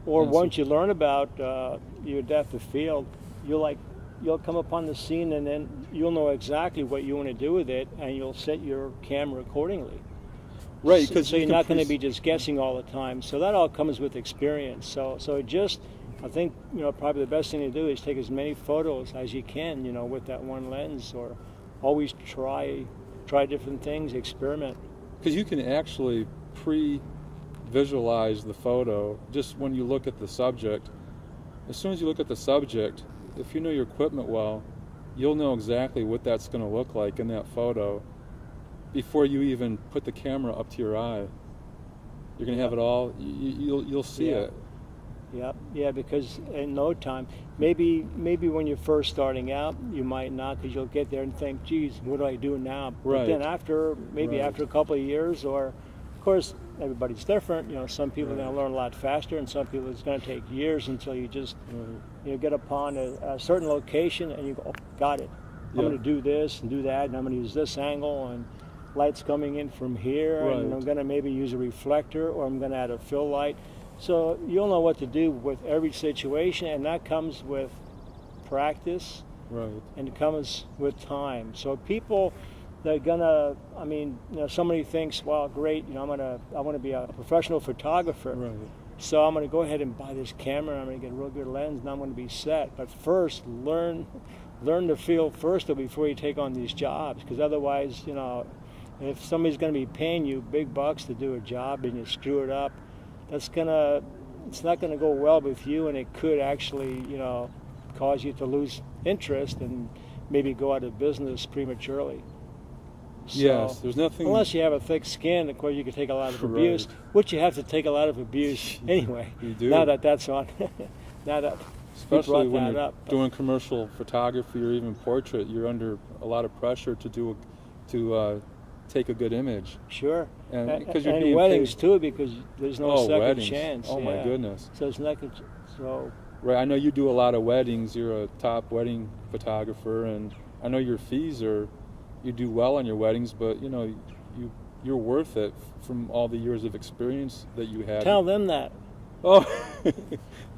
Or And once you learn about your depth of field, you'll come upon the scene, and then you'll know exactly what you want to do with it, and you'll set your camera accordingly. right, So, because so you you're can not going to be just guessing all the time. So that all comes with experience. I think, probably the best thing to do is take as many photos as you can, with that one lens, or always try different things, experiment. because you can actually pre-visualize the photo just when you look at the subject. As soon as you look at the subject, if you know your equipment well, you'll know exactly what that's going to look like in that photo before you even put the camera up to your eye. You're going to have it all. You'll see Yeah. it. Yeah, because in no time, maybe when you're first starting out, you might not, because you'll get there and think, geez, what do I do now? But Right. then after Right. a couple of years, or of course everybody's different. Some people are Right. going to learn a lot faster, and some people it's going to take years until you just Right. get upon a certain location and you go, oh, got it. I'm Yeah. going to do this and do that, and I'm going to use this angle, and light's coming in from here, and Right. I'm going to maybe use a reflector, or I'm going to add a fill light. So you'll know what to do with every situation, and that comes with practice, Right. and it comes with time. So people, they're gonna, somebody thinks, well, great, I want to be a professional photographer. Right. So I'm going to go ahead and buy this camera. I'm going to get a real good lens, and I'm going to be set. But first, learn the field first, though, before you take on these jobs. Because otherwise, if somebody's going to be paying you big bucks to do a job and you screw it up, it's not going to go well with you, and it could actually, cause you to lose interest and maybe go out of business prematurely. So, Yes. There's nothing. unless you have a thick skin, of course, you can take a lot of abuse, Right. which you have to take a lot of abuse anyway. You do. Now that that's on, now that Especially you brought when that you're up. doing commercial photography or even portrait, you're under a lot of pressure to take a good image. Sure. And because you're and being weddings paid. too, because there's no second weddings. chance. Oh my yeah. goodness. So it's not so. Right. I know you do a lot of weddings. You're a top wedding photographer, and I know your fees you do well on your weddings, but you're worth it from all the years of experience that you had. Tell them that. Oh.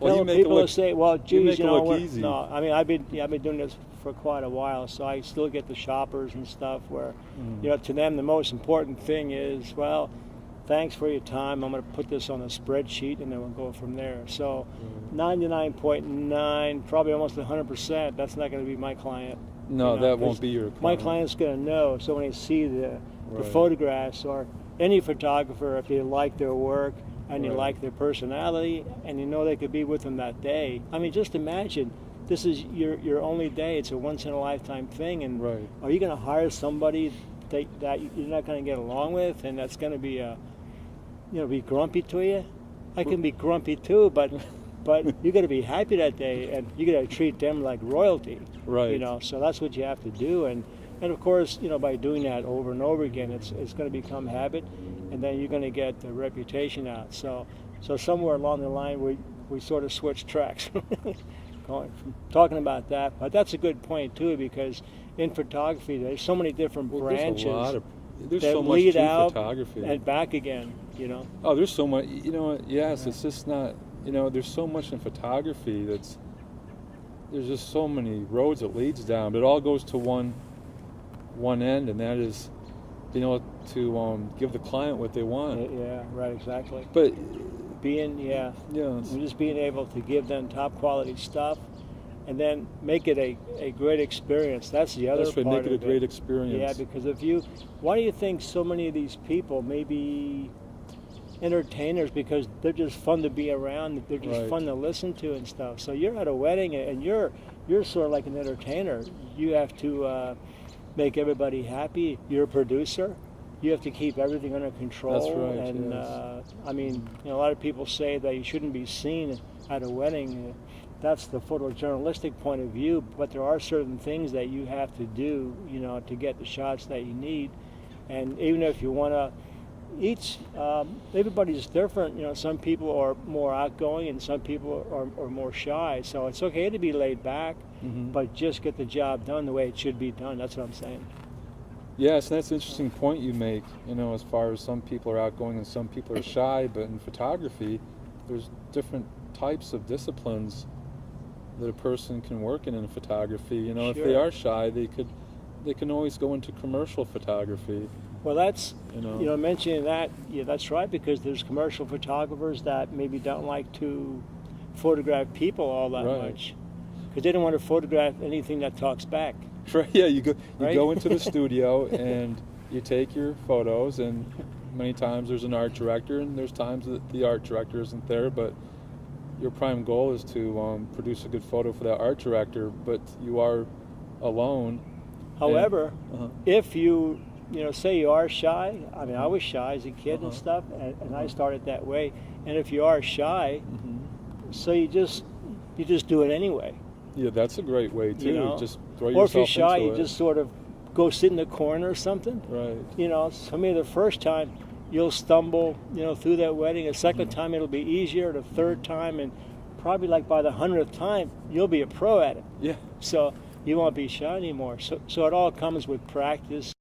Well, Tell you make people it to look, say, well, you geez, make it look we're- easy. no, I've been doing this for quite a while, so I still get the shoppers and stuff where, to them the most important thing is, well, thanks for your time. I'm going to put this on a spreadsheet, and then we'll go from there. So, 99.9, probably almost 100%. That's not going to be my client. No, that 'cause won't be your client. My client's going to know. So when they see the Right. photographs, or any photographer, if they like their work and you Right. like their personality, and you know they could be with them that day. Just imagine, this is your only day. It's a once in a lifetime thing, and Right. are you going to hire somebody that you're not going to get along with, and that's going to be be grumpy to you? I can be grumpy too, but you got to be happy that day, and you got to treat them like royalty. Right. So that's what you have to do, and of course, by doing that over and over again, it's going to become habit, and then you're going to get the reputation out. So somewhere along the line, we sort of switched tracks, talking about that. But that's a good point too, because in photography, there's so many different branches There's that so much lead to out photography. and back again. Oh, there's so much. Yes, it's just not. There's so much in photography there's just so many roads it leads down, but it all goes to one end, and that is being able to give the client what they want. Yeah, right, exactly. But Just being able to give them top quality stuff, and then make it a great experience. That's the other that's right. part Make it a of great experience. Yeah, because why do you think so many of these people may be entertainers? Because they're just fun to be around. They're just Right. fun to listen to and stuff. So you're at a wedding, and you're sort of like an entertainer. You have to make everybody happy. You're a producer. You have to keep everything under control. That's right, And yes. a lot of people say that you shouldn't be seen at a wedding. That's the photojournalistic point of view, but there are certain things that you have to do, to get the shots that you need. And even if you want to, everybody's different. Some people are more outgoing, and some people are more shy. So it's okay to be laid back, but just get the job done the way it should be done. That's what I'm saying. Yes, and that's an interesting point you make. As far as some people are outgoing and some people are shy, but in photography, there's different types of disciplines that a person can work in photography. You know, if they Sure. are shy, they can always go into commercial photography. Well, that's, You know. mentioning that, yeah, that's right, because there's commercial photographers that maybe don't like to photograph people all that Right. much, because they don't want to photograph anything that talks back. Right? Yeah, you Right? go into the studio and you take your photos, and many times there's an art director, and there's times that the art director isn't there, but your prime goal is to produce a good photo for that art director, but you are alone. However, Uh-huh. if you, say you are shy, I mean, I was shy as a kid and Uh-huh. stuff, and I started that way. And if you are shy, Hmm. so you just do it anyway. Yeah, that's a great way too. You know? Just throw Or if yourself you're shy, into you it. just sort of go sit in the corner or something. Right. So maybe the first time you'll stumble, through that wedding. A second Mhm. time it'll be easier. The third time, and probably like by the 100th time, you'll be a pro at it. Yeah. So you won't be shy anymore. So it all comes with practice